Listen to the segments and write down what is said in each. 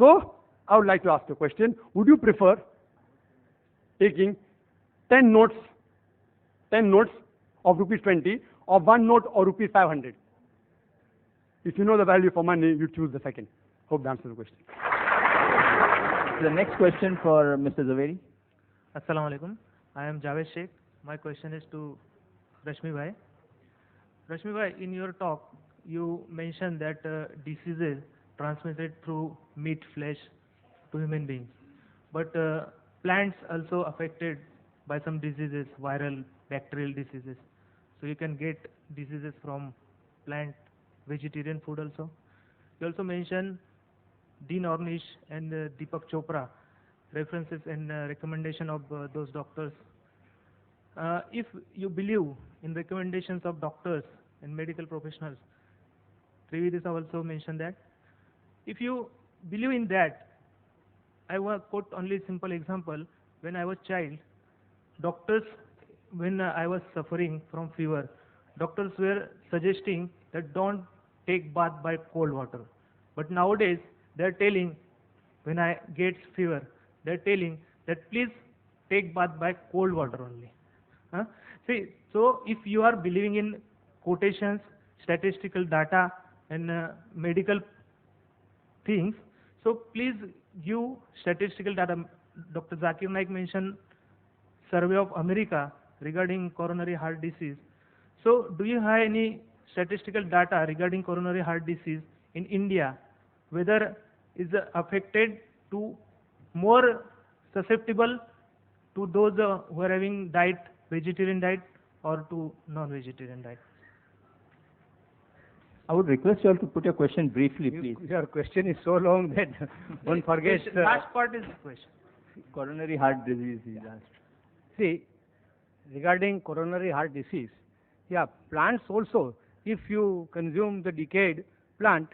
So, I would like to ask you a question. Would you prefer taking 10 notes of rupees 20 or 1 note of rupees 500? If you know the value for money, you choose the second. Hope that answers the question. The next question for Mr. Zaveri. Assalamu alaikum. I am Javed Sheikh. My question is to Rashmi Bhai. Rashmi Bhai, in your talk, you mentioned that diseases transmitted through meat, flesh to human beings. But plants also affected by some diseases, viral, bacterial diseases. So you can get diseases from plant, vegetarian food also. You also mentioned Dean Ornish and Deepak Chopra, references and recommendation of those doctors. If you believe in recommendations of doctors and medical professionals, Trividis also mentioned that. If you believe in that, I will quote only a simple example. When I was child, doctors, when I was suffering from fever, doctors were suggesting that don't take bath by cold water. But nowadays, they're telling, when I get fever, they're telling that please take bath by cold water only. See, so if you are believing in quotations, statistical data, and medical things, so please give statistical data. Dr. Zakir Naik mentioned survey of America regarding coronary heart disease. So do you have any statistical data regarding coronary heart disease in India, whether is affected to more susceptible to those who are having diet, vegetarian diet, or to non-vegetarian diet? I would request you all to put your question briefly, please. Your question is so long that one forgets. Last part is the question. Coronary heart disease is asked. See, regarding coronary heart disease, yeah, plants also, if you consume the decayed plant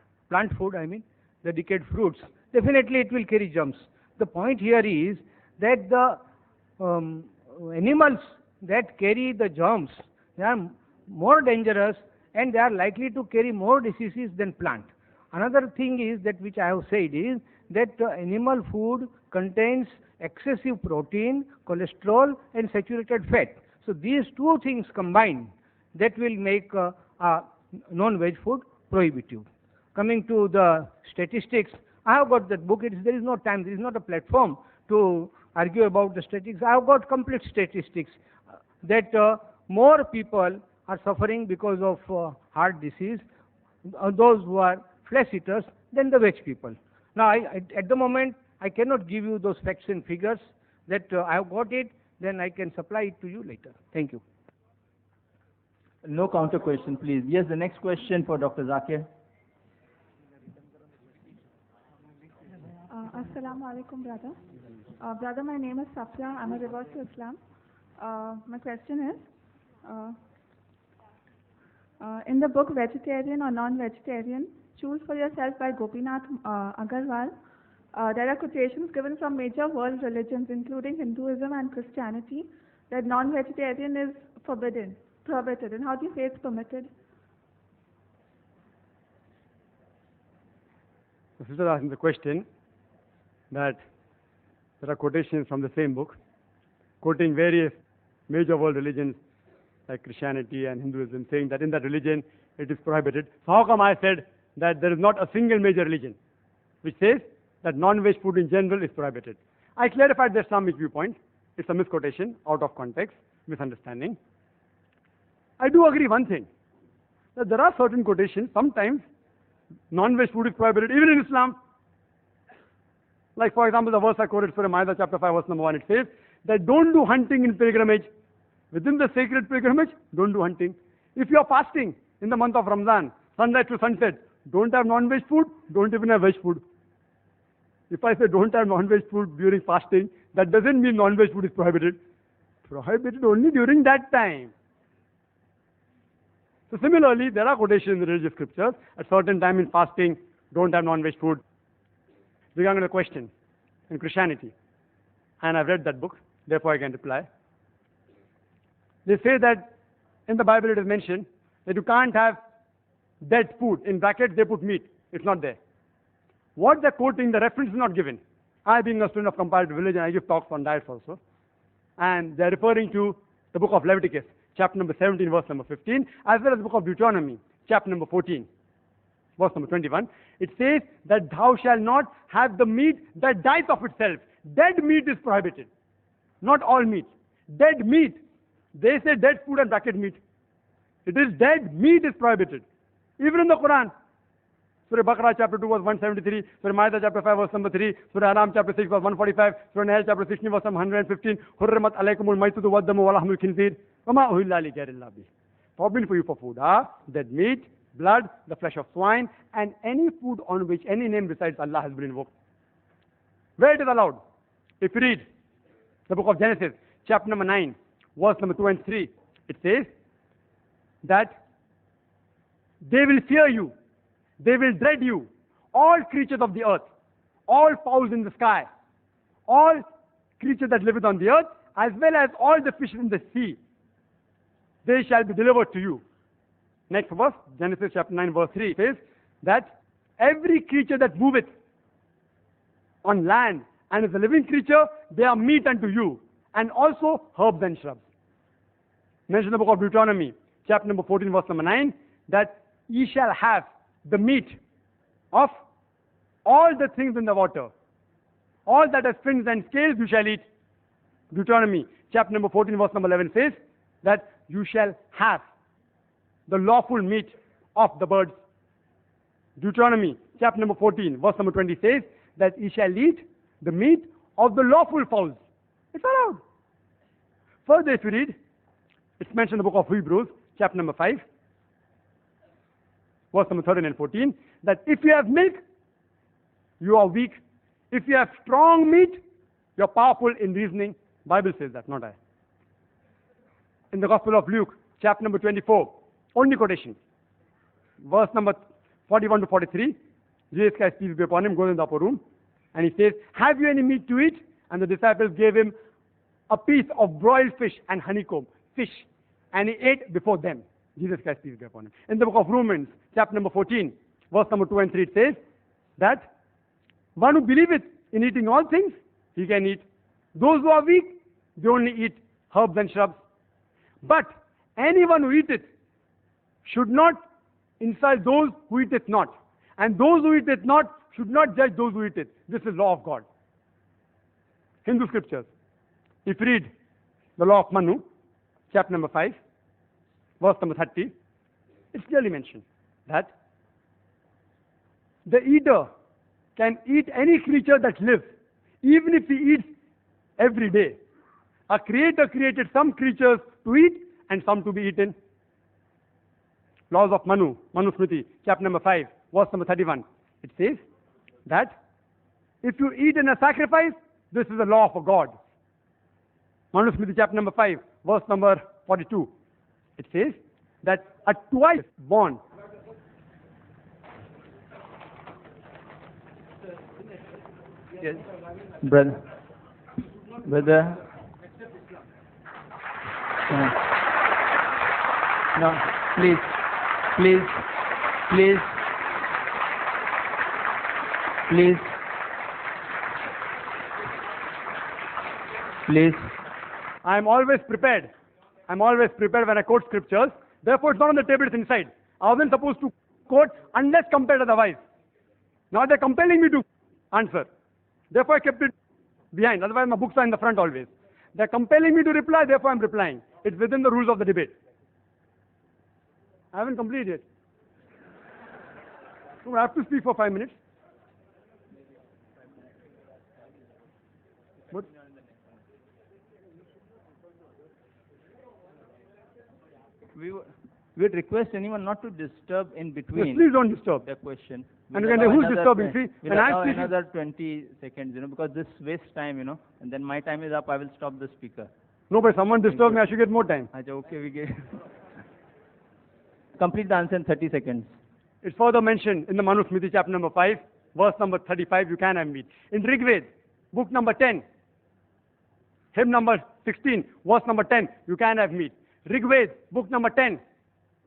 food, the decayed fruits, definitely it will carry germs. The point here is that the animals that carry the germs, they are more dangerous and they are likely to carry more diseases than plant. Another thing is that which I have said is that animal food contains excessive protein, cholesterol and saturated fat. So these two things combined, that will make non-veg food prohibitive. Coming to the statistics, I have got that book. There is no time, there is not a platform to argue about the statistics. I have got complete statistics that more people are suffering because of heart disease, those who are flesh eaters, than the veg people. Now, at the moment, I cannot give you those facts and figures. That I have got it, then I can supply it to you later. Thank you. No counter question, please. Yes, the next question for Dr. Zakir. Assalamu alaikum, brother. Brother, my name is Safia. I'm a revert to Islam. My question is, in the book Vegetarian or Non-Vegetarian, Choose for Yourself by Gopinath Agarwal, there are quotations given from major world religions, including Hinduism and Christianity, that non-vegetarian is prohibited. And how do you say it's permitted? The sister asking the question that there are quotations from the same book, quoting various major world religions like Christianity and Hinduism, saying that in that religion it is prohibited. So how come I said that there is not a single major religion which says that non-veg food in general is prohibited? I clarified the Islamic viewpoint. It's a misquotation, out of context, misunderstanding. I do agree one thing, that there are certain quotations, sometimes non-veg food is prohibited even in Islam. Like for example, the verse I quoted, Surah Ma'idah chapter 5 verse number 1, it says that don't do hunting in pilgrimage. Within the sacred pilgrimage, don't do hunting. If you are fasting in the month of Ramadan, sunrise to sunset, don't have non-veg food, don't even have veg food. If I say don't have non-veg food during fasting, that doesn't mean non-veg food is prohibited. Prohibited only during that time. So similarly, there are quotations in the religious scriptures, at certain time in fasting, don't have non-veg food. Regarding the question in Christianity, and I've read that book, therefore I can reply. They say that in the Bible it is mentioned that you can't have dead food. In brackets they put meat. It's not there. What they're quoting, the reference is not given. I, being a student of comparative religion, I give talks on diets also. And they're referring to the book of Leviticus, chapter number 17, verse number 15, as well as the book of Deuteronomy, chapter number 14, verse number 21. It says that thou shalt not have the meat that dies of itself. Dead meat is prohibited. Not all meat. Dead meat. They say dead food and bracket meat. It is dead meat is prohibited. Even in the Quran. Surah Baqarah chapter 2 verse 173, Surah Ma'idah chapter 5 verse number 3, Surah Anam chapter 6 verse 145, Surah Nahl chapter 16 verse number 115, Hurrimat alaykumul maytatu waddamu wa lahmul khinzir, wa ma uhilla li ghayrillah bih. Forbidden for you for food are dead meat, blood, the flesh of swine, and any food on which any name besides Allah has been invoked. Where it is allowed? If you read the book of Genesis, chapter number 9, verse number 2 and 3, it says that they will fear you. They will dread you, all creatures of the earth, all fowls in the sky, all creatures that live on the earth, as well as all the fishes in the sea. They shall be delivered to you. Next verse, Genesis chapter 9, verse 3 says that every creature that moveth on land and is a living creature, they are meat unto you, and also herbs and shrubs. Mention the book of Deuteronomy, chapter number 14, verse number 9, that ye shall have the meat of all the things in the water. All that has fins and scales you shall eat. Deuteronomy chapter number 14 verse number 11 says that you shall have the lawful meat of the birds. Deuteronomy chapter number 14 verse number 20 says that ye shall eat the meat of the lawful fowls. It's allowed. Further, if you read, it's mentioned in the book of Hebrews chapter number 5 verse number 13 and 14, that if you have milk, you are weak. If you have strong meat, you are powerful in reasoning. Bible says that, not I. In the Gospel of Luke, chapter number 24, only quotation, verse number 41 to 43, Jesus Christ, peace be upon him, goes in the upper room, and he says, have you any meat to eat? And the disciples gave him a piece of broiled fish and honeycomb, fish, and he ate before them. Jesus Christ, peace be upon him. In the book of Romans, chapter number 14, verse number 2 and 3, it says that one who believeth in eating all things, he can eat. Those who are weak, they only eat herbs and shrubs. But anyone who eateth should not insult those who eateth not. And those who eateth not should not judge those who eateth. This is law of God. Hindu scriptures. If you read the law of Manu, chapter number 5, verse number 30, it's clearly mentioned that the eater can eat any creature that lives, even if he eats every day. A creator created some creatures to eat and some to be eaten. Laws of Manu, Manu Smriti, chapter number 5, verse number 31. It says that if you eat in a sacrifice, this is the law of a god. Manu Smriti, chapter number 5, verse number 42. It says that a twice born yes, brother. No, please. I'm always prepared. I'm always prepared when I quote scriptures. Therefore, it's not on the table, it's inside. I wasn't supposed to quote unless compelled otherwise. Now they're compelling me to answer. Therefore, I kept it behind. Otherwise, my books are in the front always. They're compelling me to reply, therefore I'm replying. It's within the rules of the debate. I haven't completed yet. So I have to speak for 5 minutes. What? We would request anyone not to disturb in between. Yes, please don't disturb. The question. And you can say, who's disturbing? See, We'll when I'm allow speaking, another 20 seconds, because this wastes time, and then my time is up, I will stop the speaker. no, but someone disturbs me, I should get more time. Okay, we get. Complete the answer in 30 seconds. It's further mentioned in the Manu Smriti, chapter number 5, verse number 35, you can have meat. In Rig Veda, book number 10, hymn number 16, verse number 10, you can have meat. Rig Veda, book number 10,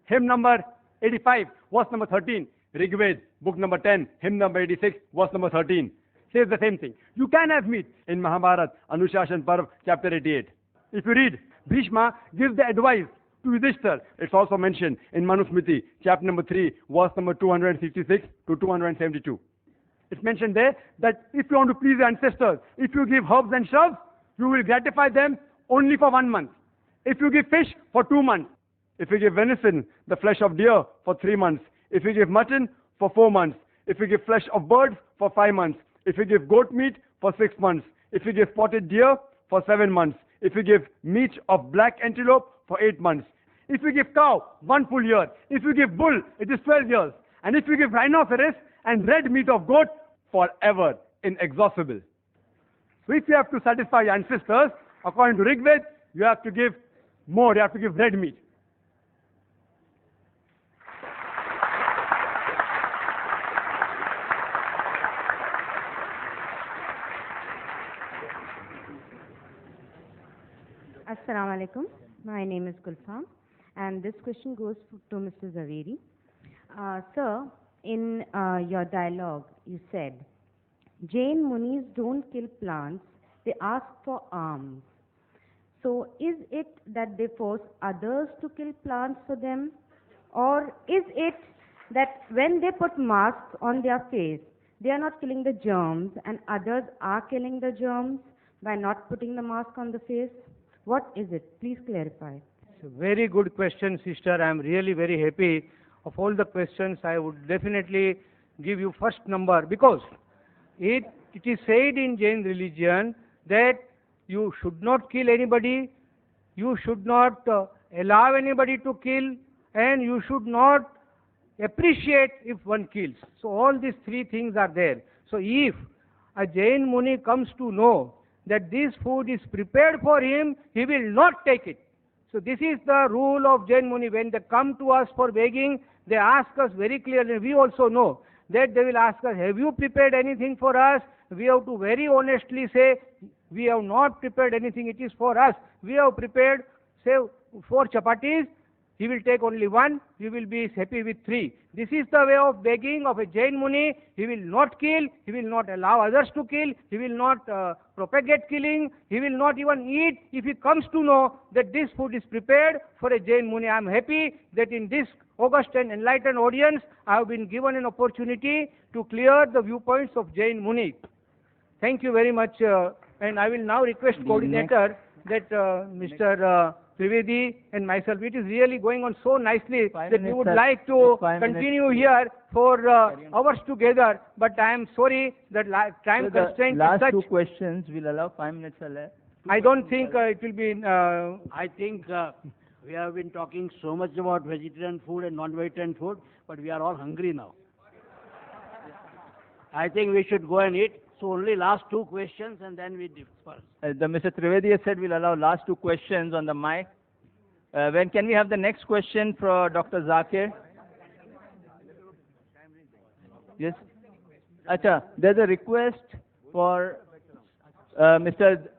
hymn number 85, verse number 13, Rig Ved, book number 10, hymn number 86, verse number 13, says the same thing. You can have meat in Mahabharata, Anushashan Parv, chapter 88. If you read, Bhishma gives the advice to Yudhishthir. It's also mentioned in Manusmriti, chapter number 3, verse number 256 to 272. It's mentioned there that if you want to please your ancestors, if you give herbs and shrubs, you will gratify them only for 1 month. If you give fish, for 2 months. If you give venison, the flesh of deer, for 3 months. If you give mutton, for 4 months. If you give flesh of birds, for 5 months. If you give goat meat, for 6 months. If you give spotted deer, for 7 months. If you give meat of black antelope, for 8 months. If you give cow, 1 full year. If you give bull, it is 12 years. And if you give rhinoceros and red meat of goat, forever, inexhaustible. So if you have to satisfy your ancestors, according to Rig Ved, you have to give more, you have to give red meat. Assalamu alaikum. My name is Gulfam, and this question goes to Mr. Zaveri. Sir, in your dialogue, you said, Jain Munis don't kill plants, they ask for alms. So, is it that they force others to kill plants for them? Or is it that when they put masks on their face, they are not killing the germs and others are killing the germs by not putting the mask on the face? What is it? Please clarify. It's a very good question, sister. I am really very happy. Of all the questions, I would definitely give you first number, because it is said in Jain religion that you should not kill anybody, you should not allow anybody to kill, and you should not appreciate if one kills. So all these 3 things are there. So if a Jain Muni comes to know that this food is prepared for him, he will not take it. So this is the rule of Jain Muni. When they come to us for begging, they ask us very clearly. We also know that they will ask us, have you prepared anything for us? We have to very honestly say, we have not prepared anything, it is for us. We have prepared, say, 4 chapatis. He will take only 1, we will be happy with 3. This is the way of begging of a Jain Muni. He will not kill, he will not allow others to kill, he will not propagate killing, he will not even eat if he comes to know that this food is prepared for a Jain Muni. I am happy that in this august and enlightened audience, I have been given an opportunity to clear the viewpoints of Jain Muni. Thank you very much, and I will now request coordinator that Mr. Trivedi and myself, it is really going on so nicely that we would like to continue here for hours together, but I am sorry that time constraint is last such. 2 questions, we'll allow 5 minutes left. I don't think it will be... I think we have been talking so much about vegetarian food and non-vegetarian food, but we are all hungry now. I think we should go and eat. So only last 2 questions and then we disperse. The Mr. Trivedi has said we'll allow last 2 questions on the mic. When can we have the next question for Dr. Zakir? Yes. Acha, there's a request for Mr.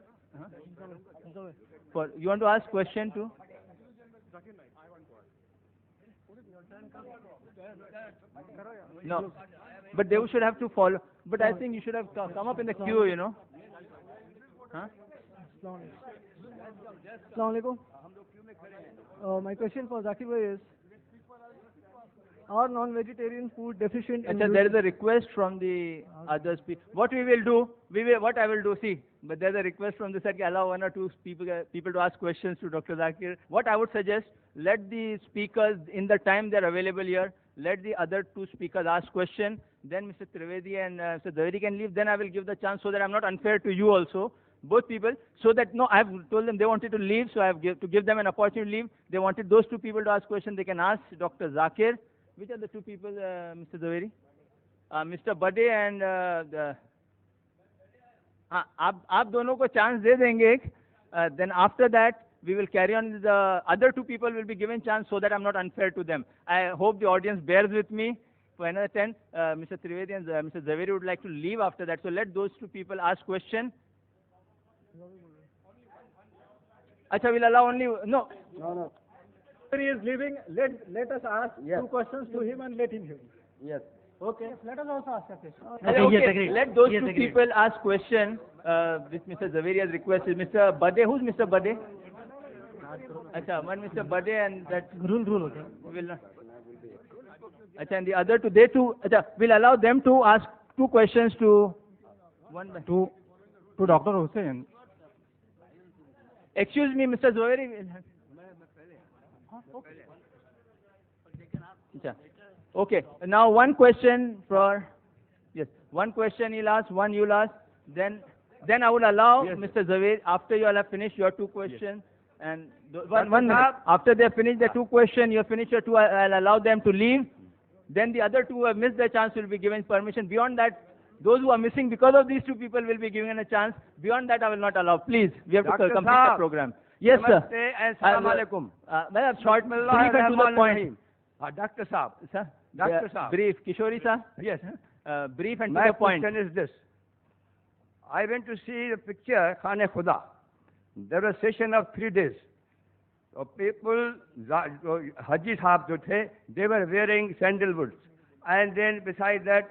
You want to ask question too? No, but they should have to follow. But I think you should have come up in the queue, you know. Huh? Assalamualaikum. My question for Zakir Bhai is, are non-vegetarian food deficient in... There is a request from the others. What we will do, what I will do, see, but there's a request from the set, allow 1 or 2 people to ask questions to Dr. Zakir. What I would suggest, let the speakers, in the time they're available here, let the other 2 speakers ask question, then Mr. Trivedi and Mr. Zaveri can leave, then I will give the chance so that I'm not unfair to you also, both people, so that, no, I have told them they wanted to leave, so I have to give them an opportunity to leave. They wanted those 2 people to ask question, they can ask Dr. Zakir. Which are the 2 people, Mr. Zaveri? Mr. Bade and आप दोनों को chance दे देंगे. Then after that, we will carry on. The other 2 people will be given chance so that I'm not unfair to them. I hope the audience bears with me. For another 10, Mr. Trivedi and Mr. Zaveri would like to leave after that. So let those 2 people ask question. Acha, we'll allow only... No. He is leaving. Let us ask 2 questions to him and let him hear. Yes. Okay. Let us also ask a question. Okay, yes, agreed. let those Yes, two agreed. people ask question. Which Mr. Zaveri has requested. Mr. Bade, who's Mr. Bade? Acha, one Mr. Bade and that Rule होता है. will not. Acha, and the other two, they two, acha, we'll allow them to ask two questions to one. To Dr. Hussain. Excuse me, Mr. Zaveri. Acha. Okay, now one question for, yes, one question he'll ask, one you'll ask, then I will allow Mr. Zaveri, after you all have finished your two questions, and one minute. After they have finished their two questions, you have finished your two, I'll allow them to leave. Then the other two who have missed their chance will be given permission. Beyond that, those who are missing because of these two people will be given a chance. Beyond that, I will not allow. Please, we have to complete the program. Yes, sir. Assalamu alaikum. Short, brief and to the point. Dr. Saab. Sir, Dr. Saab. brief. Kishori sir, Yes. brief and to My the point. question is this. I went to see the picture Khane Khuda. There was a session of 3 days. So people, Haji Sahab jo the, they were wearing sandalwoods. And then besides that,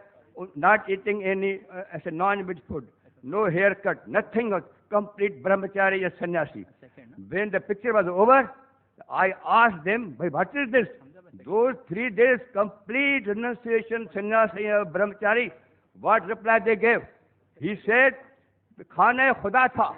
not eating any as a non-veg food. No haircut, nothing, complete brahmachari or sannyasi. When the picture was over, I asked them, what is this? Those 3 days complete renunciation, sannyasi or brahmachari, what reply they gave? He said, खाने खुदा था.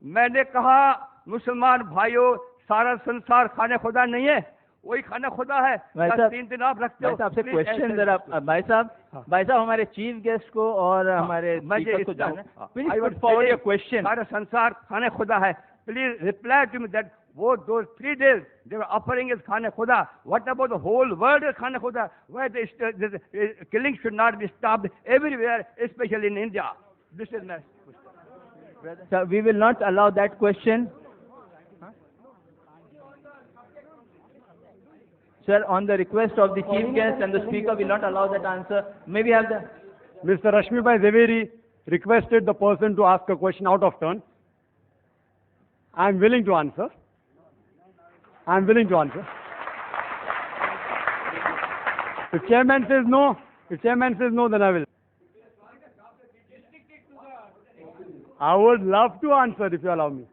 मैंने कहा मुसलमान भाइयों सारा संसार खाने खुदा नहीं है, वही खाना खुदा है. भाई साहब, 3 दिन आप रखते हो. भाई साहब से क्वेश्चन जरा, भाई साहब हमारे चीफ गेस्ट को और हमारे स्पीकर को जानना है. Please put forward your question. सारा संसार खाने खुदा है. Please reply to me that those 3 days they were offering is khane khuda. What about the whole world is khane khuda? Why the killing should not be stopped everywhere, especially in India? This is my question. Sir, we will not allow that question. Sir, on the request of the chief guest and the speaker, will not allow that answer. May we have the... Mr. Rashmibhai Zaveri requested the person to ask a question out of turn. I am willing to answer. If chairman says no, then I will. I would love to answer if you allow me.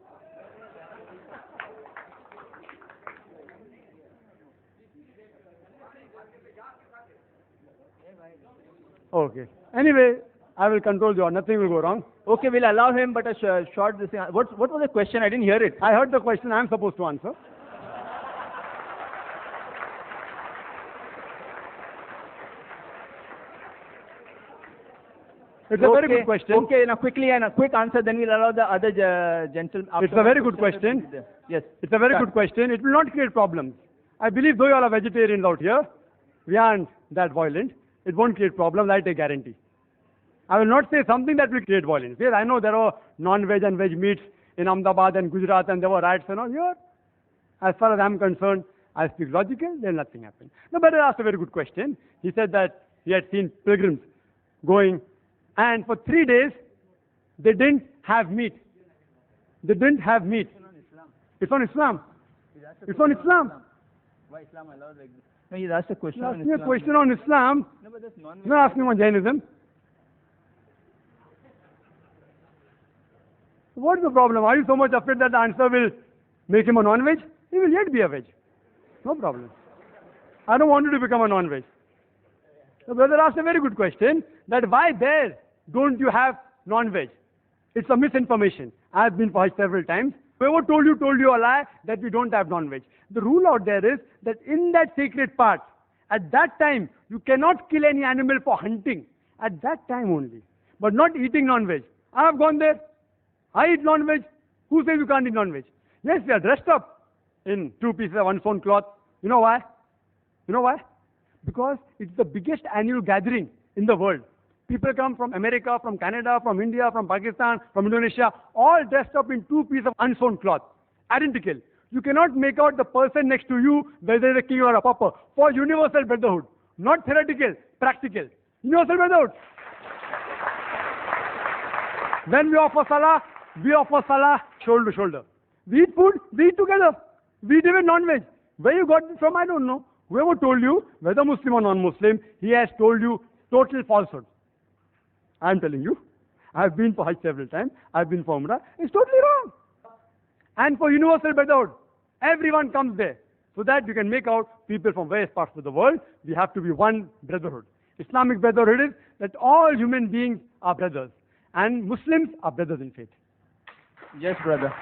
Okay. Anyway, I will control you. Nothing will go wrong. Okay, we'll allow him, but a short... What was the question? I didn't hear it. I heard the question. I am supposed to answer. It's a very good question. Okay, now quickly and a quick answer, then we'll allow the other gentleman. It's a very good question. Yes. It's a very good question. It will not create problems. I believe though you all are vegetarians out here, we aren't that violent. It won't create problems, I take guarantee. I will not say something that will create violence. Yes, I know there are non-veg and veg meats in Ahmedabad and Gujarat and there were riots and all. Here, as far as I'm concerned, I speak logical, then nothing happened. No, but I asked a very good question. He said that he had seen pilgrims going and for 3 days, they didn't have meat. They didn't have meat. It's on Islam. It's on Islam. Why Islam allows like this? No, he's asked a question He's on asking a Islam. question on Islam. No, but that's non-veg. He's not asking on Jainism. What is the problem? Are you so much afraid that the answer will make him a non-veg? He will yet be a veg. No problem. I don't want you to become a non-veg. The brother asked a very good question, that why there don't you have non-veg? It's a misinformation. I have been for Hajj several times. Whoever told you a lie that we don't have non-veg. The rule out there is that in that sacred part, at that time, you cannot kill any animal for hunting. At that time only. But not eating non-veg. I have gone there. I eat non-veg. Who says you can't eat non-veg? Yes, we are dressed up in 2 pieces of unsewn cloth. You know why? You know why? Because it's the biggest annual gathering in the world. People come from America, from Canada, from India, from Pakistan, from Indonesia, all dressed up in 2 pieces of unsewn cloth. Identical. You cannot make out the person next to you whether he's a king or a pauper. For universal brotherhood. Not theoretical, practical. Universal brotherhood. When we offer salah shoulder to shoulder. We eat food, we eat together. We live in non-veg. Where you got it from, I don't know. Whoever told you, whether Muslim or non-Muslim, he has told you total falsehood. I'm telling you. I've been for Hajj several times. I've been for Umrah. It's totally wrong. And for universal brotherhood, everyone comes there. So that you can make out people from various parts of the world. We have to be one brotherhood. Islamic brotherhood is that all human beings are brothers. And Muslims are brothers in faith. Yes, brother.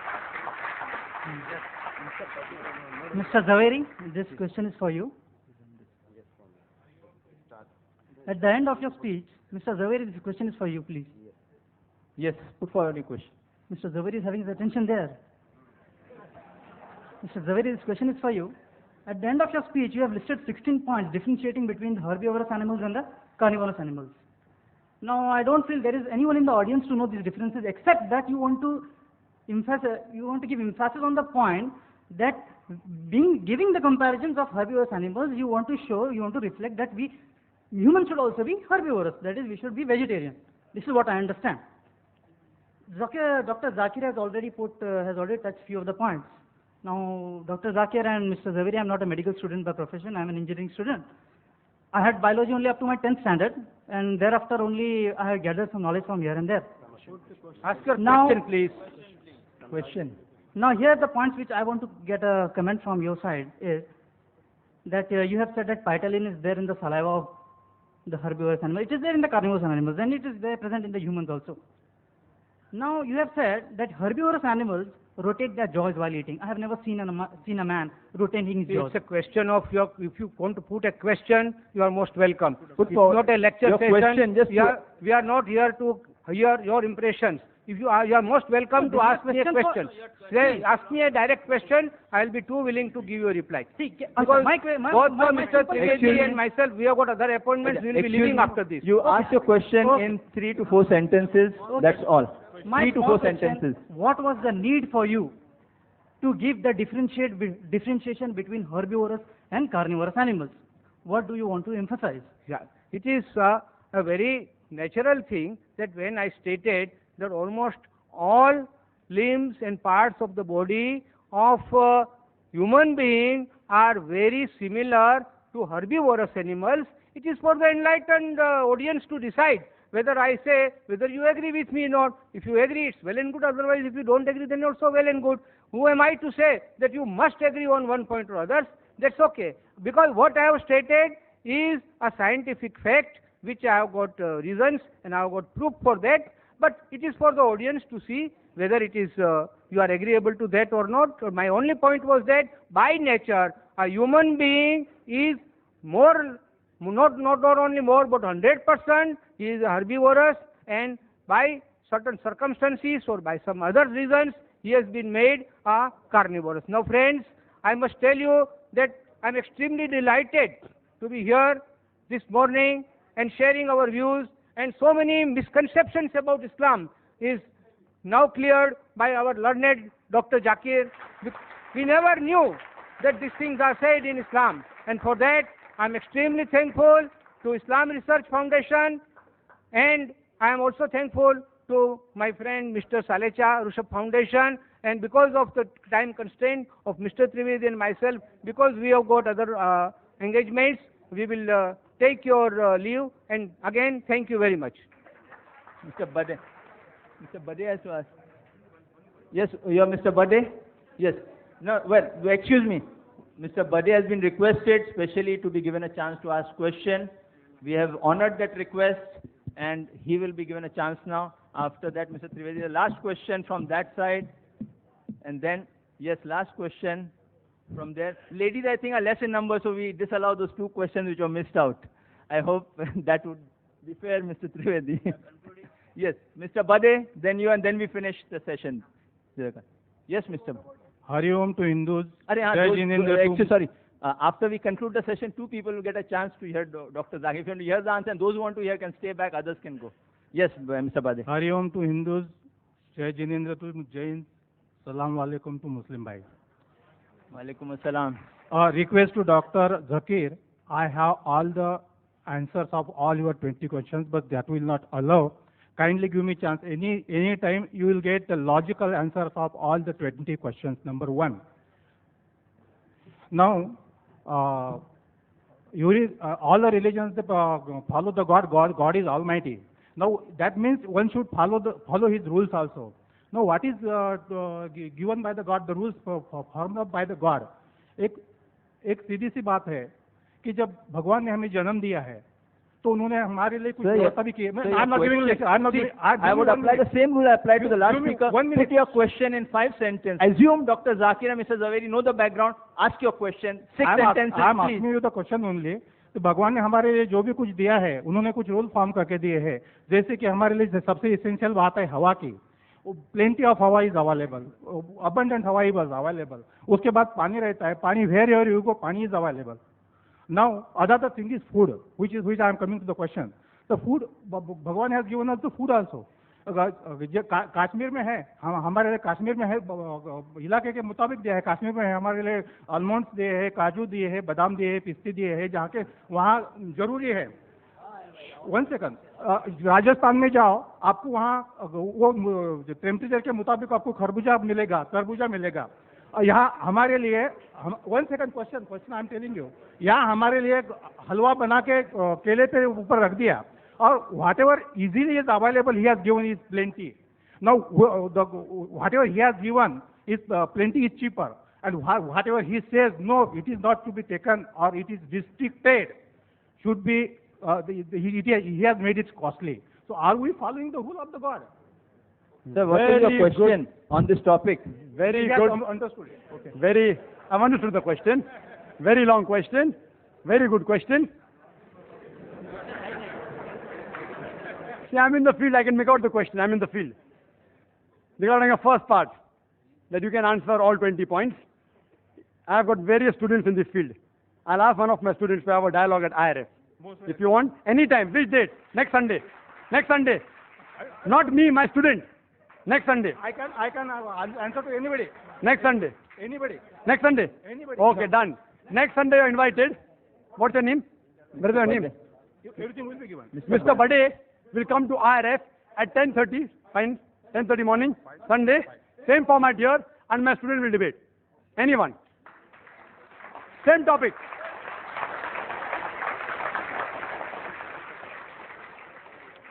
Mr. Zaveri, this question is for you. At the end of your speech, Mr. Zaveri, this question is for you, please. Yes, put forward your question. Mr. Zaveri is having his attention there. Mr. Zaveri, this question is for you. At the end of your speech, you have listed 16 points differentiating between the herbivorous animals and the carnivorous animals. Now, I don't feel there is anyone in the audience to know these differences, except that you want to give emphasis on the point that giving the comparisons of herbivorous animals, you want to reflect that humans should also be herbivorous. That is, we should be vegetarian. This is what I understand. Dr. Zakir has already touched few of the points. Now, Dr. Zakir and Mr. Zaveri, I'm not a medical student by profession, I'm an engineering student. I had biology only up to my 10th standard, and thereafter only I have gathered some knowledge from here and there. Ask your Now, question, please. Question. Now, here the points which I want to get a comment from your side is that you have said that phytalin is there in the saliva of the herbivorous animal. It is there in the carnivorous animals, and it is there present in the humans also. Now, you have said that herbivorous animals rotate their jaws while eating. I have never seen a man rotating his jaws. It's a question of if you want to put a question, you are most welcome. Put It's forward not a lecture your session. question, just We are not here to hear your impressions. If you are most welcome to ask me a question. Ask me a direct question. I'll be too willing to give you a reply. Because both Mr. Trivedi and myself, we have got other appointments. We will be leaving after this. You ask your question in 3 to 4 sentences. That's all. My 3 to 4 sentences. What was the need for you to give the differentiation between herbivorous and carnivorous animals? What do you want to emphasize? Yeah, it is a very natural thing that when I stated that almost all limbs and parts of the body of human being are very similar to herbivorous animals, it is for the enlightened audience to decide whether I say, whether you agree with me or not. If you agree, it's well and good. Otherwise, if you don't agree, then also well and good. Who am I to say that you must agree on one point or others? That's okay. Because what I have stated is a scientific fact, which I have got reasons and I have got proof for that. But it is for the audience to see whether it is you are agreeable to that or not. My only point was that by nature, a human being is not only more, but 100%, he is herbivorous, and by certain circumstances or by some other reasons, he has been made a carnivorous. Now, friends, I must tell you that I am extremely delighted to be here this morning and sharing our views, and so many misconceptions about Islam is now cleared by our learned Dr. Zakir. We never knew that these things are said in Islam, and for that I am extremely thankful to Islam Research Foundation, and I am also thankful to my friend Mr. Salecha Rushabh Foundation, and because of the time constraint of Mr. Trivedi and myself, because we have got other engagements, we will take your leave, and again thank you very much. Mr. Bade. Mr. Bade has to ask. Yes, you are Mr. Bade? Yes. No, well, excuse me. Mr. Bade has been requested specially to be given a chance to ask question. We have honored that request, and he will be given a chance now. After that, Mr. Trivedi, the last question from that side, and then, yes, last question from there. Ladies, I think, are less in number, so we disallow those 2 questions which were missed out. I hope that would be fair, Mr. Trivedi. Yes, Mr. Bade, then you, and then we finish the session. Yes, Mr. Hari Om to Hindus. Actually, sorry. After we conclude the session, 2 people will get a chance to hear Dr. Zakir. If you want to hear the answer, and those who want to hear can stay back, others can go. Yes, Mr. Bade. Hari Om to Hindus. Jai Jinendra to Jain. Salam Alaikum to Muslim Bhai. Walaikum Assalam. Request to Dr. Zakir. I have all the answers of all your 20 questions, but that will not allow. Kindly give me chance. Any time you will get the logical answers of all the 20 questions. Number 1. Now, all the religions they, follow the God. God is Almighty. Now that means one should follow His rules also. Now what is given by the God? The rules formed up by the God. एक सीधी सी बात है कि जब भगवान ने हमें जन्म दिया है तो उन्होंने हमारे लिए कुछ व्यवस्था भी की है. I'm not giving lecture. I would apply the same rule I applied to the last speaker. Put your question in 5 sentences. Assume Dr. Zakir and Mr. Zaveri know the background. Ask your question. 6 sentences, I'm please. asking you the question only. तो भगवान ने हमारे लिए जो भी कुछ दिया है उन्होंने कुछ रूल फॉर्म करके दिए हैं. जैसे कि हमारे लिए सबसे इसेंशियल बात है हवा की. प्लेंटी ऑफ हवा इज अवेलेबल, अबंडेंट हवा इज अवेलेबल. उसके बाद पानी रहता है. पानी वेयर एवर यू गो पानी is available. Now, other thing is food, which I am coming to the question. The food, Bhagwan has given us the food also. Kashmir में है, हमारे लिए कश्मीर में है, इलाके के मुताबिक दिया है. कश्मीर में है हमारे लिए आलमंड्स दिए है, काजू दिए है, बादाम दिए है, पिस्ते दिए है, जहाँ के वहाँ जरूरी है. 1 सेकंड. राजस्थान में जाओ, आपको वहाँ वो टेम्परेचर के मुताबिक आपको खरबूजा मिलेगा, तरबूजा मिलेगा. यहाँ हमारे लिए 1 second question I am telling you. यहाँ हमारे लिए हलवा बना के केले पे ऊपर रख दिया और whatever easily is available he has given is plenty. Now whatever he has given is plenty is cheaper and whatever he says no it is not to be taken और it is restricted should be he has made it costly. So are we following the rule of the God? Sir, what is your question on this topic? Very good. Understood. Okay. I've understood the question. Very long question. Very good question. See, I'm in the field. I can make out the question. I'm in the field. Regarding the first part, that you can answer all 20 points. I've got various students in this field. I'll ask one of my students to have a dialogue at IRF. If you want, anytime. Which date? Next Sunday. Next Sunday. Not me, my student. Next Sunday. I can answer to anybody. Next Sunday. Anybody. Next Sunday. Anybody. Okay, done. Next Sunday you're invited. What's your name? What is your name? Everything will be given. Mr. Bade will come to IRF at 10:30. Fine. 10:30 morning. Sunday. Same format here, and my student will debate. Anyone. Same topic.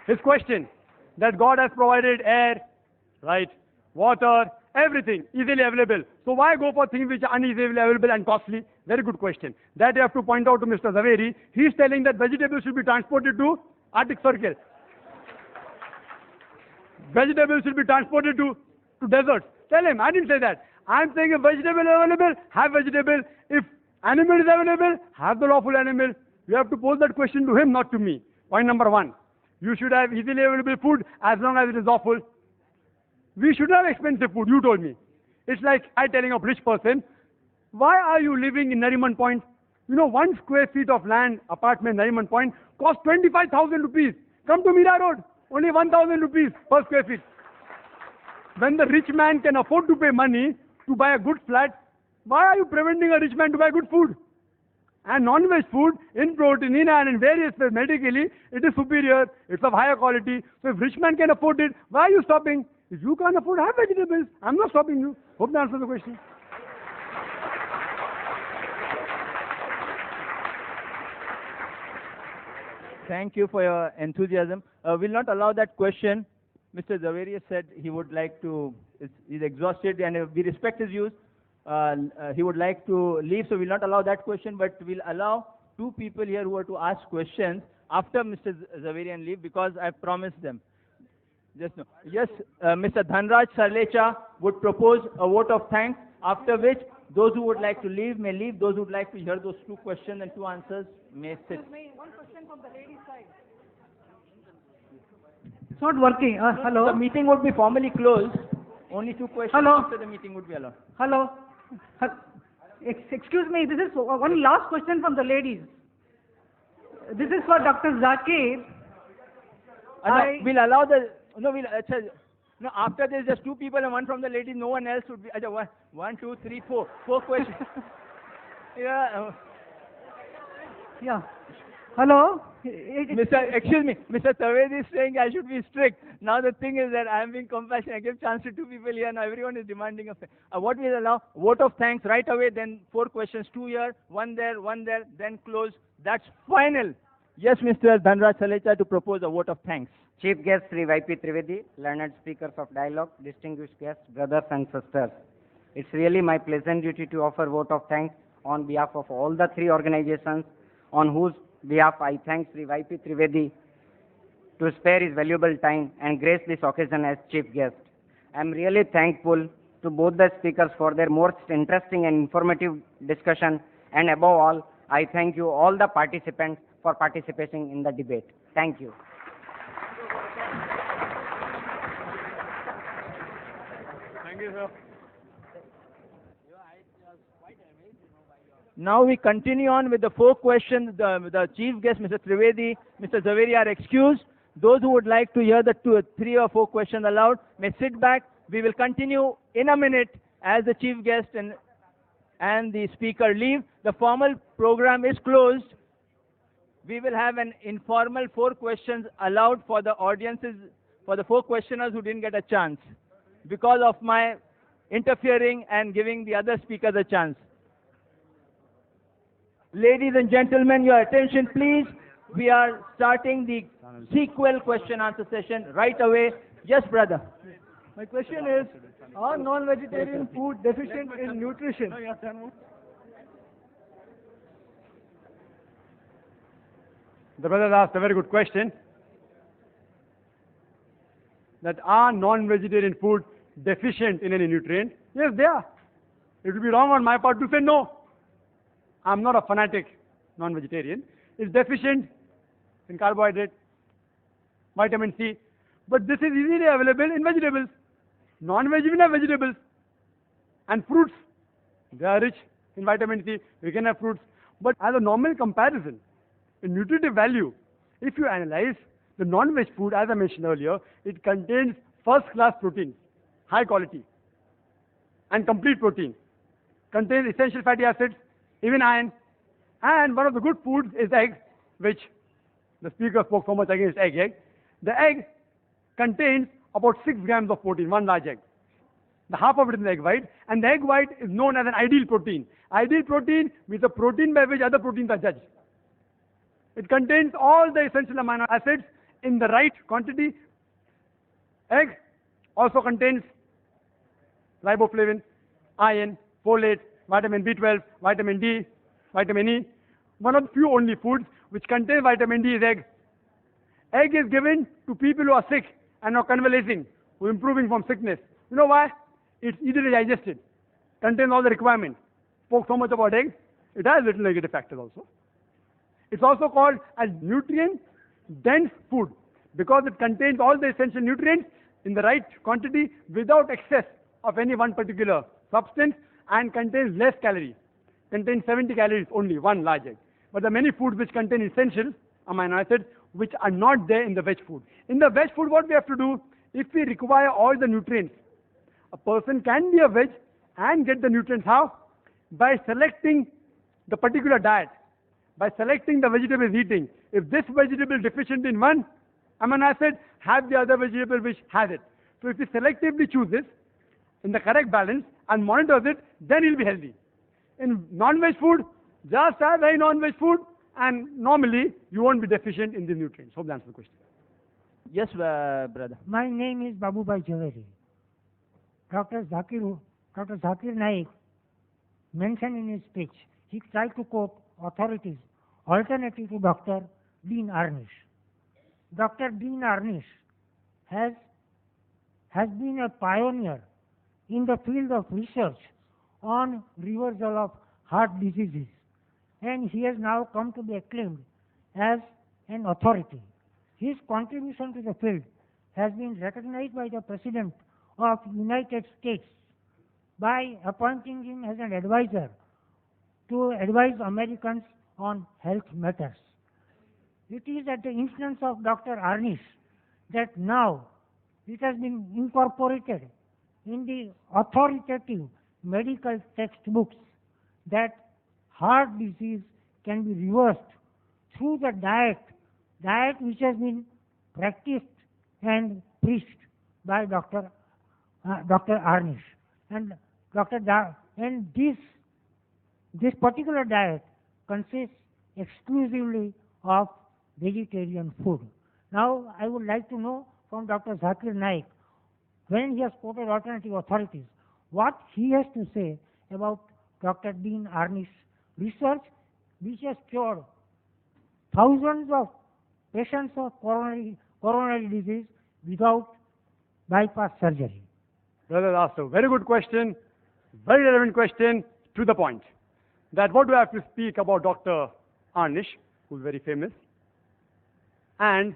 His question, that God has provided air, right, water, everything easily available. So why go for things which are uneasily available and costly? Very good question. That you have to point out to Mr. Zaveri. He is telling that vegetables should be transported to Arctic Circle. Vegetables should be transported to deserts. Tell him, I didn't say that. I am saying if vegetable is available, have vegetable. If animal is available, have the lawful animal. You have to pose that question to him, not to me. Point number 1. You should have easily available food as long as it is lawful. We should have expensive food, you told me. It's like I telling a rich person, why are you living in Nariman Point? You know, 1 square feet of land, apartment, Nariman Point, costs 25,000 rupees. Come to Mira Road, only 1,000 rupees per square feet. When the rich man can afford to pay money to buy a good flat, why are you preventing a rich man to buy good food? And non-veg food, in protein, in iron, in various ways, medically, it is superior, it's of higher quality. So if rich man can afford it, why are you stopping? If you can't afford, have vegetables. I'm not stopping you. Hope that answers the question. Thank you for your enthusiasm. We'll not allow that question. Mr. Zaveri said he would like to, he's exhausted and we respect his views. He would like to leave, so we'll not allow that question, but we'll allow 2 people here who are to ask questions after Mr. Zaverian leave because I've promised them. Just no. Yes, Mr. Dhanraj Sarlecha would propose a vote of thanks, after which those who would like to leave may leave, those who would like to hear those 2 questions and 2 answers may sit. Excuse me, 1 question from the ladies' side. It's not working. Hello. The meeting would be formally closed. Only 2 questions Hello. after the meeting would be allowed. Hello. Excuse me, this is one last question from the ladies. This is for Dr. Zakir. No, we'll allow the, no, no, after this, just 2 people and 1 from the ladies, no one else would be, 1, 2, 3, 4 questions. Yeah. Yeah. Hello? Excuse me, Mr. Tavedi is saying I should be strict. Now the thing is that I am being compassionate. I give chance to two people here. Now everyone is demanding what we allow? Vote of thanks right away. Then 4 questions, 2 here, one there, then close. That's final. Yes, Mr. Dhanraj Salecha to propose a vote of thanks. Chief guest Sri Y.P. Trivedi, learned speakers of dialogue, distinguished guests, brothers and sisters. It's really my pleasant duty to offer vote of thanks on behalf of all the 3 organizations on whose behalf I thank Sri Y.P. Trivedi to spare his valuable time and grace this occasion as chief guest. I am really thankful to both the speakers for their most interesting and informative discussion, and above all, I thank you all the participants for participating in the debate. Thank you. Thank you, sir. Now we continue on with the 4 questions. The chief guest, Mr. Trivedi, Mr. Zaveri are excused. Those who would like to hear the 3 or 4 questions aloud may sit back. We will continue in a minute as the chief guest and the speaker leave. The formal program is closed. We will have an informal 4 questions allowed for the audiences, for the 4 questioners who didn't get a chance because of my interfering and giving the other speakers a chance. Ladies and gentlemen, your attention please. We are starting the sequel question answer session right away. Yes, brother. My question is, are non-vegetarian food deficient in nutrition? The brother asked a very good question. That are non-vegetarian food deficient in any nutrient? Yes, they are. It would be wrong on my part to say no. I'm not a fanatic non-vegetarian. It's deficient in carbohydrate, vitamin C, but this is easily available in vegetables. Non-vegetarian vegetables and fruits. They are rich in vitamin C. We can have fruits. But as a normal comparison, in nutritive value, if you analyze the non-veg food, as I mentioned earlier, it contains first-class proteins, high quality, and complete protein. Contains essential fatty acids, even iron. And one of the good foods is egg, which the speaker spoke so much against egg. The egg contains about 6 grams of protein, one large egg. The half of it is the egg white, and the egg white is known as an ideal protein. Ideal protein means a protein by which other proteins are judged. It contains all the essential amino acids in the right quantity. Egg also contains riboflavin, iron, folate, vitamin B12, vitamin D, vitamin E. One of the few only foods which contain vitamin D is egg. Egg is given to people who are sick and are convalescing, who are improving from sickness. You know why? It's easily digested, contains all the requirements. Spoke so much about egg. It has little negative factors also. It's also called a nutrient-dense food because it contains all the essential nutrients in the right quantity without excess of any one particular substance and contains less calories. Contains 70 calories only, one large egg. But there are many foods which contain essential amino acids which are not there in the veg food. In the veg food, what we have to do, if we require all the nutrients, a person can be a veg and get the nutrients. How? By selecting the particular diet. By selecting the vegetable he's eating. If this vegetable is deficient in one amino acid, have the other vegetable which has it. So if he selectively chooses in the correct balance and monitors it, then he'll be healthy. In non-veg food, just have a non-veg food and normally you won't be deficient in the nutrients. Hope that answers the question. Yes, brother. My name is Babubhai Javeri. Dr. Zakir Naik mentioned in his speech, he tried to quote authorities alternative to Dr. Dean Arnish. Dr. Dean Arnish has been a pioneer in the field of research on reversal of heart diseases, and he has now come to be acclaimed as an authority. His contribution to the field has been recognized by the President of United States by appointing him as an advisor to advise Americans on health matters. It is at the instance of Dr. Arnish that now it has been incorporated in the authoritative medical textbooks that heart disease can be reversed through the diet which has been practiced and preached by Dr. Arnish. And and this particular diet consists exclusively of vegetarian food. Now, I would like to know from Dr. Zakir Naik, when he has quoted alternative authorities, what he has to say about Dr. Dean Arnish's research, which has cured thousands of patients of coronary disease without bypass surgery. Brother asked a very good question, very relevant question, to the point. That what do I have to speak about Dr. Arnish, who is very famous? And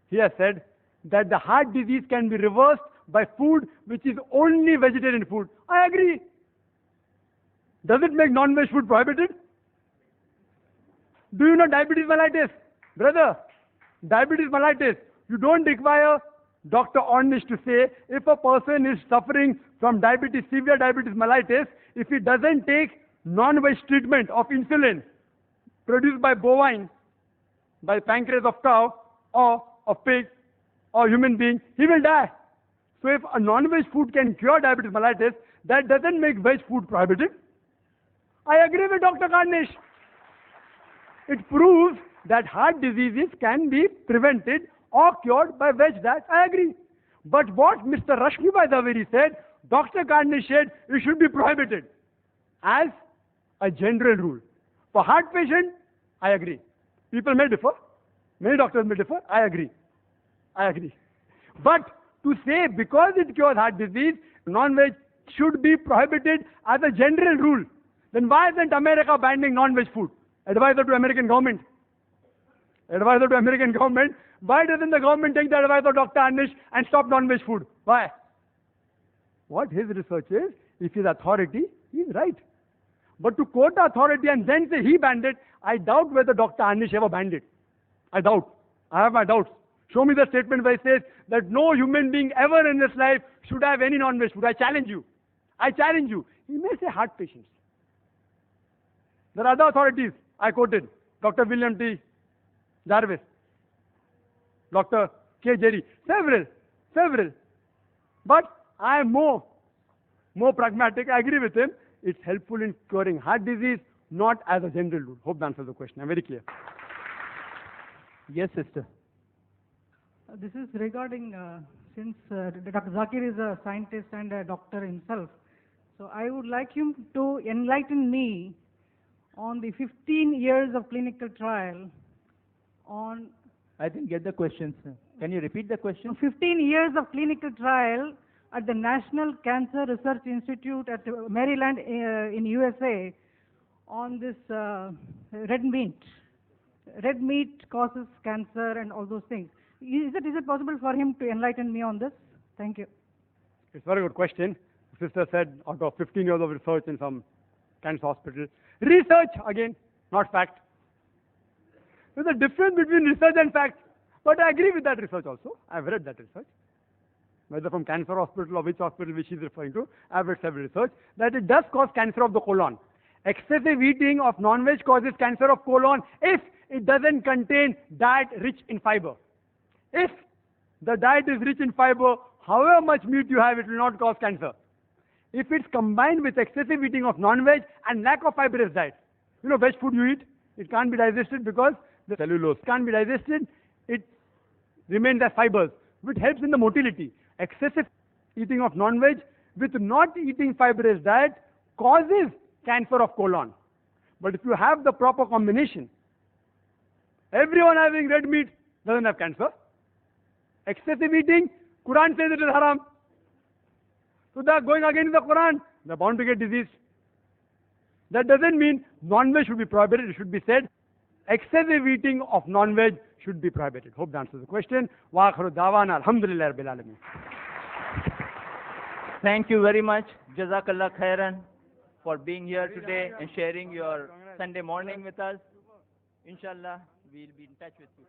he has said that the heart disease can be reversed by food which is only vegetarian food. I agree. Does it make non-veg food prohibited? Do you know diabetes mellitus? Brother, diabetes mellitus, you don't require Dr. Ornish to say if a person is suffering from diabetes, severe diabetes mellitus, if he doesn't take non-veg treatment of insulin produced by bovine, by pancreas of cow or of pig or human being, he will die. So if a non-veg food can cure diabetes mellitus, that doesn't make veg food prohibited. I agree with Dr. Karnish. It proves that heart diseases can be prevented or cured by veg diet. I agree. But what Mr. Rashmibai Zaveri said, Dr. Karnish said it should be prohibited as a general rule. For heart patient, I agree. People may differ. Many doctors may differ. I agree. I agree. But to say because it cures heart disease, non-veg should be prohibited as a general rule, then why isn't America banning non-veg food? Advisor to American government. Advisor to American government. Why doesn't the government take the advice of Dr. Anish and stop non-veg food? Why? What his research is, if he's authority, he's right. But to quote authority and then say he banned it, I doubt whether Dr. Anish ever banned it. I doubt. I have my doubts. Show me the statement where it says that no human being ever in this life should have any non-veg food. I challenge you. I challenge you. He may say heart patients. There are other authorities I quoted. Dr. William T. Jarvis, Dr. K. Jerry, several. But I am more pragmatic. I agree with him. It's helpful in curing heart disease, not as a general rule. Hope that answers the question. I'm very clear. Yes, sister. This is regarding, since Dr. Zakir is a scientist and a doctor himself, so I would like him to enlighten me on the 15 years of clinical trial on... I didn't get the question, sir. Can you repeat the question? 15 years of clinical trial at the National Cancer Research Institute at Maryland in USA on this red meat. Red meat causes cancer and all those things. Is it possible for him to enlighten me on this? Thank you. It's a very good question. The sister said out of 15 years of research in some cancer hospital. Research, again, not fact. There's a difference between research and fact. But I agree with that research also. I've read that research. Whether from cancer hospital or which hospital which she's referring to, I've read several research that it does cause cancer of the colon. Excessive eating of non-veg causes cancer of colon if it doesn't contain diet rich in fiber. If the diet is rich in fiber, however much meat you have, it will not cause cancer. If it's combined with excessive eating of non-veg and lack of fibrous diet, you know, veg food you eat, it can't be digested because the cellulose can't be digested, it remains as fibers, which helps in the motility. Excessive eating of non-veg with not eating fibrous diet causes cancer of colon. But if you have the proper combination, everyone having red meat doesn't have cancer. Excessive eating, Quran says it is haram. So they are going against the Quran. They are bound to get disease. That doesn't mean non-veg should be prohibited. It should be said excessive eating of non-veg should be prohibited. Hope that answers the question. Wa akhiru da'wana alhamdulillah rabbil alamin. Thank you very much. Jazakallah khairan for being here today and sharing your Sunday morning with us. Inshallah, we'll be in touch with you.